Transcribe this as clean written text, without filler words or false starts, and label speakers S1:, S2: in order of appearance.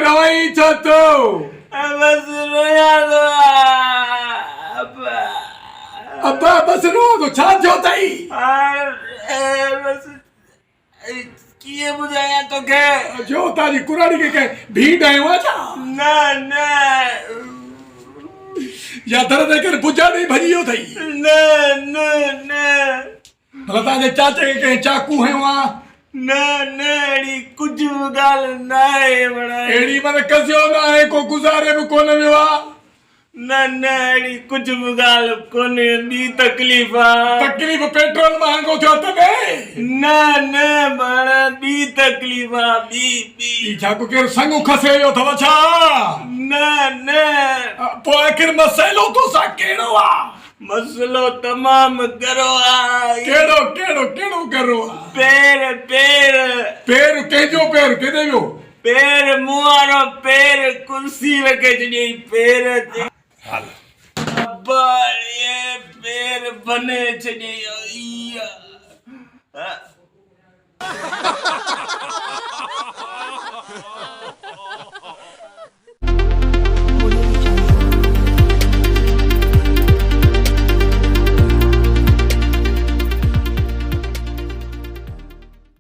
S1: रवाई छतो
S2: बस रोया तो
S1: अब्बा बस रो तो छा जो तई
S2: बस किए बुझाया तो के
S1: जो तारी कुराड़ी के भीड़ आयो छा
S2: ना ना
S1: या दर्द कर बुझा नहीं भजियो थई
S2: ना ना ना
S1: हला ताजे चाचे के चाकू है वहां
S2: ना ना एड़ी कुछ गाल ना है बड़ा
S1: एड़ी मन कसियो ना है को गुजारे भी कोने विवा
S2: ना ना एड़ी कुछ गाल कोने दी तकलीफा
S1: तकलीफ पेट्रोल महंगो थियो तने
S2: ना ना बड़ा दी तकलीफा बी
S1: ई चाकू के संग खसे यो थवा छा
S2: ना ना
S1: पो आखिर मसलो तो सा केड़ो आ
S2: मसलो तमाम करो
S1: केड़ो केड़ो केड़ो करो
S2: पैर पैर
S1: पैर केजो पैर केदे जो
S2: पैर मुआरो पैर कुर्सी रखे जनी पैर
S1: हाल
S2: अब्बा ये पैर बने छनी इया